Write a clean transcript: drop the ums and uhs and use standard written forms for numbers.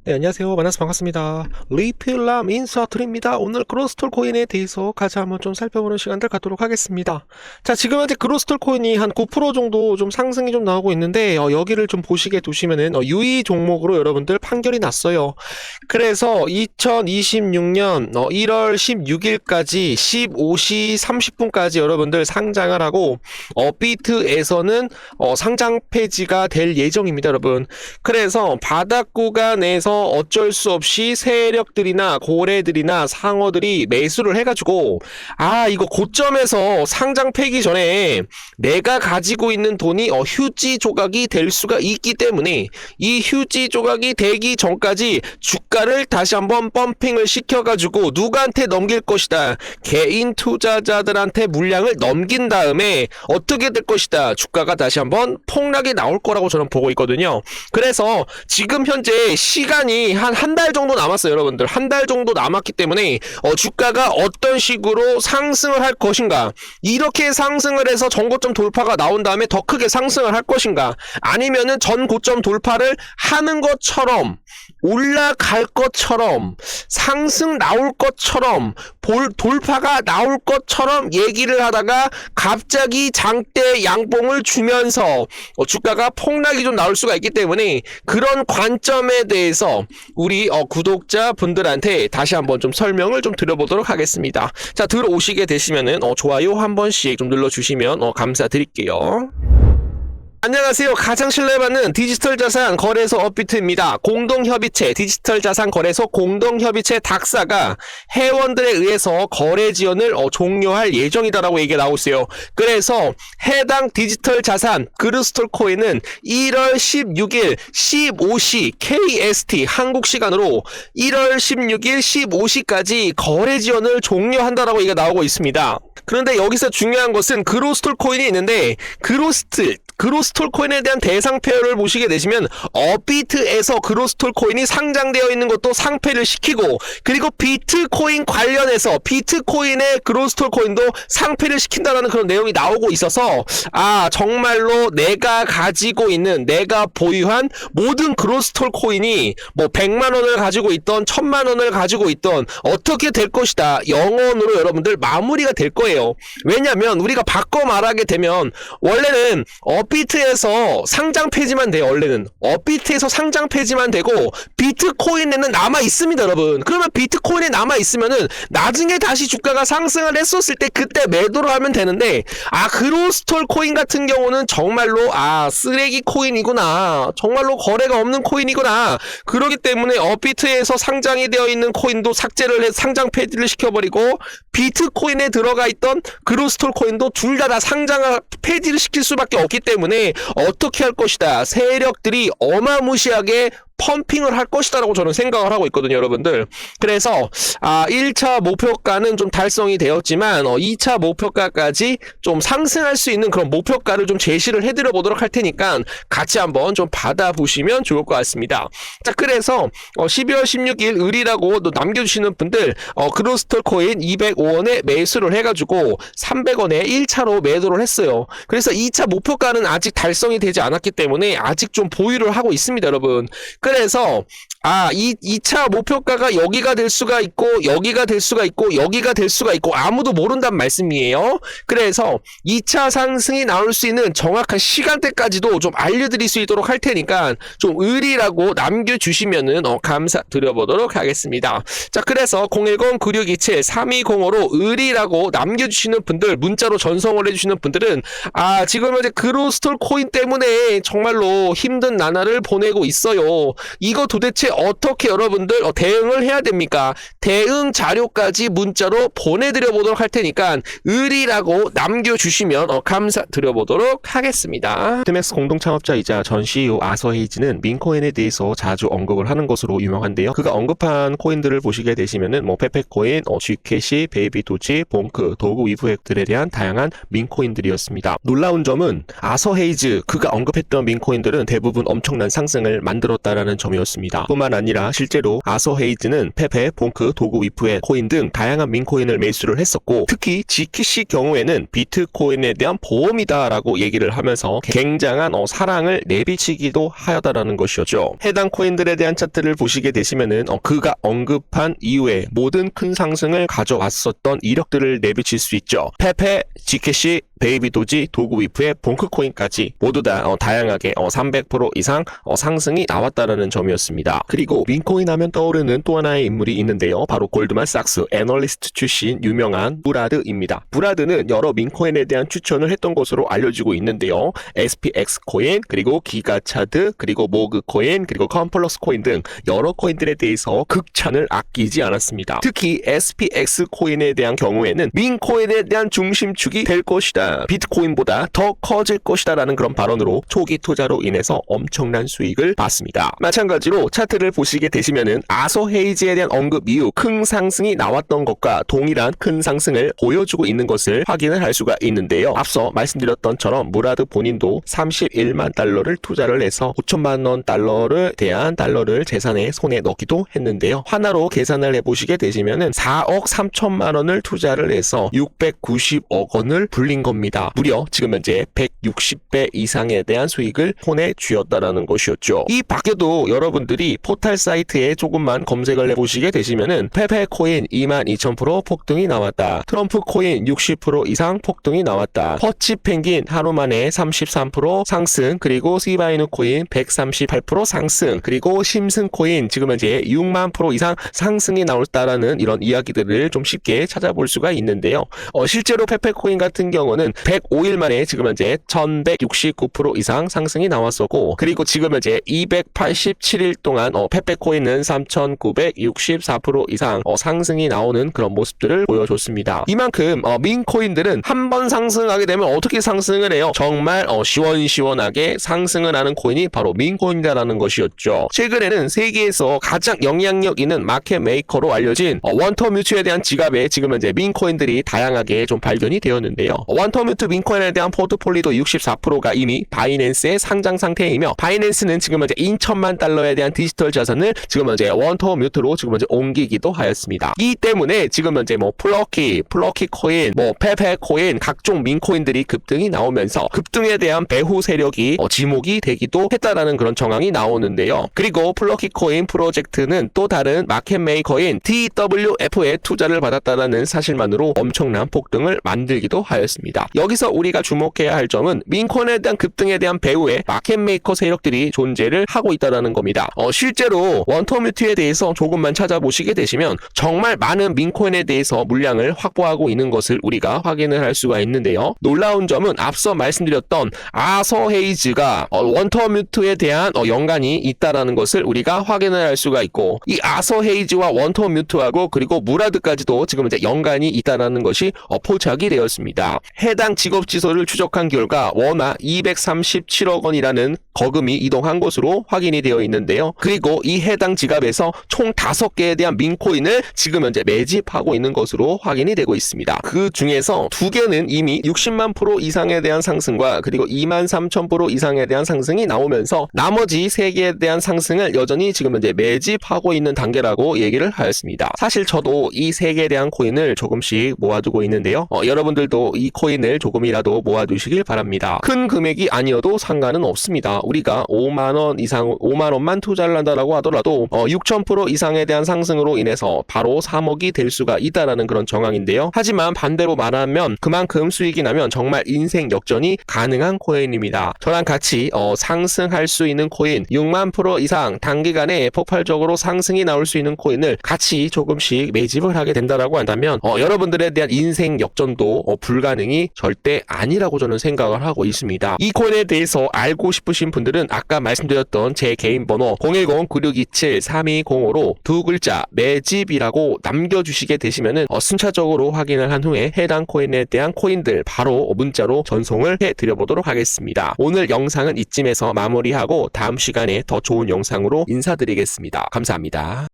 네, 안녕하세요. 만나서 반갑습니다. 리필람 인사드립니다. 오늘 그로스톨 코인에 대해서 같이 한번 좀 살펴보는 시간들 갖도록 하겠습니다. 자, 지금 현재 그로스톨 코인이 한 9% 정도 좀 상승이 좀 나오고 있는데, 여기를 좀 보시게 두시면은, 유의 종목으로 여러분들 판결이 났어요. 그래서 2026년 1월 16일까지 15시 30분까지 여러분들 상장을 하고, 비트에서는 상장 폐지가 될 예정입니다, 여러분. 그래서 바닥 구간에서 어쩔 수 없이 세력들이나 고래들이나 상어들이 매수를 해가지고 이거 고점에서 상장 폐기 전에 내가 가지고 있는 돈이 휴지 조각이 될 수가 있기 때문에 이 휴지 조각이 되기 전까지 주가를 다시 한번 펌핑을 시켜가지고 누구한테 넘길 것이다. 개인 투자자들한테 물량을 넘긴 다음에 어떻게 될 것이다. 주가가 다시 한번 폭락이 나올 거라고 저는 보고 있거든요. 그래서 지금 현재 시간이 한 달 정도 남았어요, 여러분들. 한 달 정도 남았기 때문에 주가가 어떤 식으로 상승을 할 것인가, 이렇게 상승을 해서 전고점 돌파가 나온 다음에 더 크게 상승을 할 것인가, 아니면은 전고점 돌파를 하는 것처럼 올라갈 것처럼 상승 나올 것처럼 돌파가 나올 것처럼 얘기를 하다가 갑자기 장대 양봉을 주면서 주가가 폭락이 좀 나올 수가 있기 때문에 그런 관점에 대해서 우리 구독자분들한테 다시 한번 좀 설명을 좀 드려보도록 하겠습니다. 자, 들어오시게 되시면은 좋아요 한 번씩 좀 눌러주시면 감사드릴게요. 안녕하세요. 가장 신뢰받는 디지털 자산 거래소 업비트입니다. 공동협의체, 디지털 자산 거래소 공동협의체 닥사가 회원들에 의해서 거래 지원을 종료할 예정이다라고 얘기가 나오고 있어요. 그래서 해당 디지털 자산 그로스톨 코인은 1월 16일 15시 KST 한국 시간으로 1월 16일 15시까지 거래 지원을 종료한다라고 얘기가 나오고 있습니다. 그런데 여기서 중요한 것은 그로스톨 코인이 있는데 그로스톨 코인에 대한 대상표를 보시게 되시면 업비트에서 그로스톨 코인이 상장되어 있는 것도 상폐를 시키고, 그리고 비트코인 관련해서 비트코인의 그로스톨 코인도 상폐를 시킨다는 그런 내용이 나오고 있어서 정말로 내가 가지고 있는, 내가 보유한 모든 그로스톨 코인이 뭐 100만 원을 가지고 있던 1000만 원을 가지고 있던 어떻게 될 것이다, 영원으로 여러분들 마무리가 될 거예요. 왜냐면 우리가 바꿔 말하게 되면 원래는 업비트에서 상장 폐지만 돼요. 원래는 업비트에서 상장 폐지만 되고 비트코인에는 남아 있습니다, 여러분. 그러면 비트코인에 남아 있으면은 나중에 다시 주가가 상승을 했었을 때 그때 매도를 하면 되는데, 그로스톨 코인 같은 경우는 정말로 쓰레기 코인이구나, 정말로 거래가 없는 코인이구나. 그러기 때문에 업비트에서 상장이 되어 있는 코인도 삭제를 해 상장 폐지를 시켜버리고, 비트코인에 들어가 있던 그로스톨 코인도 둘 다 상장을 폐지를 시킬 수밖에 없기 때문에 어떻게 할 것이다, 세력들이 어마무시하게 펌핑을 할 것이다라고 저는 생각을 하고 있거든요, 여러분들. 그래서 1차 목표가는 좀 달성이 되었지만 2차 목표가까지 좀 상승할 수 있는 그런 목표가를 좀 제시를 해드려 보도록 할 테니까 같이 한번 좀 받아보시면 좋을 것 같습니다. 자, 그래서 12월 16일 을이라고 남겨주시는 분들 그로스톨 코인 205원에 매수를 해가지고 300원에 1차로 매도를 했어요. 그래서 2차 목표가는 아직 달성이 되지 않았기 때문에 아직 좀 보유를 하고 있습니다, 여러분. 그래서 2차 목표가가 여기가 될 수가 있고 여기가 될 수가 있고 여기가 될 수가 있고 아무도 모른다는 말씀이에요. 그래서 2차 상승이 나올 수 있는 정확한 시간대까지도 좀 알려드릴 수 있도록 할 테니까 좀 을이라고 남겨주시면은 감사드려보도록 하겠습니다. 자, 그래서 010-9627-3205로 을이라고 남겨주시는 분들, 문자로 전송을 해주시는 분들은 지금 현재 그로스톨 코인 때문에 정말로 힘든 나날을 보내고 있어요. 이거 도대체 어떻게 여러분들 대응을 해야 됩니까? 대응 자료까지 문자로 보내드려 보도록 할 테니까 을이라고 남겨주시면 감사드려 보도록 하겠습니다. 트맥스 공동창업자이자 전 CEO 아서 헤이즈는 민코인에 대해서 자주 언급을 하는 것으로 유명한데요. 그가 언급한 코인들을 보시게 되시면은 페페코인, G캐시, 베이비도지, 봉크, 도구 위브액들에 대한 다양한 민코인들이었습니다. 놀라운 점은 아서 헤이즈 그가 언급했던 민코인들은 대부분 엄청난 상승을 만들었다라는 점이었습니다. 뿐만 뿐만 아니라 실제로 아서헤이즈는 페페, 봉크, 도구 위프의 코인 등 다양한 민코인을 매수를 했었고, 특히 지키씨 경우에는 비트코인에 대한 보험이다라고 얘기를 하면서 굉장한 사랑을 내비치기도 하였다라는 것이었죠. 해당 코인들에 대한 차트를 보시게 되시면은 그가 언급한 이후에 모든 큰 상승을 가져왔었던 이력들을 내비칠 수 있죠. 페페, 지캐시, 베이비도지, 도구 위프의 봉크코인까지 모두 다 다양하게 300% 이상 상승이 나왔다라는 점이었습니다. 그리고 민코인 하면 떠오르는 또 하나의 인물이 있는데요. 바로 골드만삭스 애널리스트 출신 유명한 브라드입니다. 브라드는 여러 민코인에 대한 추천을 했던 것으로 알려지고 있는데요. SPX 코인, 그리고 기가차드, 그리고 모그 코인, 그리고 컴플러스 코인 등 여러 코인들에 대해서 극찬을 아끼지 않았습니다. 특히 SPX 코인에 대한 경우에는 민코인에 대한 중심축이 될 것이다, 비트코인보다 더 커질 것이다 라는 그런 발언으로 초기 투자로 인해서 엄청난 수익을 봤습니다. 마찬가지로 차트를 보시게 되시면은 아서헤이즈에 대한 언급 이후 큰 상승이 나왔던 것과 동일한 큰 상승을 보여주고 있는 것을 확인을 할 수가 있는데요. 앞서 말씀드렸던 처럼 무라드 본인도 31만 달러를 투자를 해서 5천만 원 달러를 대한 달러를 재산에 손에 넣기도 했는데요. 하나로 계산을 해보시게 되시면은 4억 3천만 원을 투자를 해서 690억 원을 불린 겁니다. 무려 지금 현재 160배 이상에 대한 수익을 손에 쥐었다라는 것이었죠. 이 밖에도 여러분들이 포탈 사이트에 조금만 검색을 해보시게 되시면은 페페 코인 22,000% 폭등이 나왔다, 트럼프 코인 60% 이상 폭등이 나왔다, 퍼치 펭귄 하루 만에 33% 상승, 그리고 시바이누 코인 138% 상승, 그리고 심슨 코인 지금 현재 6만 % 이상 상승이 나왔다라는 이런 이야기들을 좀 쉽게 찾아볼 수가 있는데요. 실제로 페페 코인 같은 경우는 105일 만에 지금 현재 1169% 이상 상승이 나왔었고, 그리고 지금 현재 287일 동안 페페코인은 3964% 이상 상승이 나오는 그런 모습들을 보여줬습니다. 이만큼 민코인들은 한 번 상승하게 되면 어떻게 상승을 해요? 정말 시원시원하게 상승을 하는 코인이 바로 민코인이라는 것이었죠. 최근에는 세계에서 가장 영향력 있는 마켓 메이커로 알려진 원터뮤트에 대한 지갑에 지금 현재 민코인들이 다양하게 좀 발견이 되었는데요. 원터뮤트 민코인에 대한 포트폴리오 64%가 이미 바이낸스의 상장 상태이며, 바이낸스는 지금 현재 2천만 달러에 대한 디지털 자산을 지금 현재 원터뮤트로 지금 현재 옮기기도 하였습니다. 이 때문에 지금 현재 플러키 코인, 페페 코인, 각종 민코인들이 급등이 나오면서 급등에 대한 배후 세력이 지목이 되기도 했다라는 그런 정황이 나오는데요. 그리고 플러키 코인 프로젝트는 또 다른 마켓 메이커인 TWF에 투자를 받았다라는 사실만으로 엄청난 폭등을 만들기도 하였습니다. 여기서 우리가 주목해야 할 점은 민코인에 대한 급등에 대한 배후에 마켓메이커 세력들이 존재를 하고 있다는 겁니다. 실제로 원터뮤트에 대해서 조금만 찾아보시게 되시면 정말 많은 민코인에 대해서 물량을 확보하고 있는 것을 우리가 확인을 할 수가 있는데요. 놀라운 점은 앞서 말씀드렸던 아서헤이즈가 원터뮤트에 대한 연관이 있다라는 것을 우리가 확인을 할 수가 있고, 이 아서헤이즈와 원터뮤트하고 그리고 무라드까지도 지금 이제 연관이 있다라는 것이 포착이 되었습니다. 해당 직업지소를 추적한 결과 원화 237억 원이라는 거금이 이동한 것으로 확인이 되어 있는데요. 그리고 이 해당 지갑에서 총 5개에 대한 민코인을 지금 현재 매집하고 있는 것으로 확인이 되고 있습니다. 그 중에서 2개는 이미 60만 % 이상에 대한 상승과 그리고 23,000% 이상에 대한 상승이 나오면서 나머지 3개에 대한 상승을 여전히 지금 현재 매집하고 있는 단계라고 얘기를 하였습니다. 사실 저도 이 3개에 대한 코인을 조금씩 모아두고 있는데요. 여러분들도 이 코인을 조금이라도 모아두시길 바랍니다. 큰 금액이 아니어도 상관은 없습니다. 우리가 5만 원 이상, 5만 원만 투자를 한다라고 하더라도 6,000% 이상에 대한 상승으로 인해서 바로 3억이 될 수가 있다라는 그런 정황인데요. 하지만 반대로 말하면 그만큼 수익이 나면 정말 인생 역전이 가능한 코인입니다. 저랑 같이 상승할 수 있는 코인 6만 % 이상 단기간에 폭발적으로 상승이 나올 수 있는 코인을 같이 조금씩 매집을 하게 된다라고 한다면 여러분들에 대한 인생 역전도 불가능이 절대 아니라고 저는 생각을 하고 있습니다. 이 코인에 대해서 알고 싶으신 분들은 아까 말씀드렸던 제 개인 번호 010-9627-3205로 두 글자 매집이라고 남겨주시게 되시면은 순차적으로 확인을 한 후에 해당 코인에 대한 코인들 바로 문자로 전송을 해드려보도록 하겠습니다. 오늘 영상은 이쯤에서 마무리하고 다음 시간에 더 좋은 영상으로 인사드리겠습니다. 감사합니다.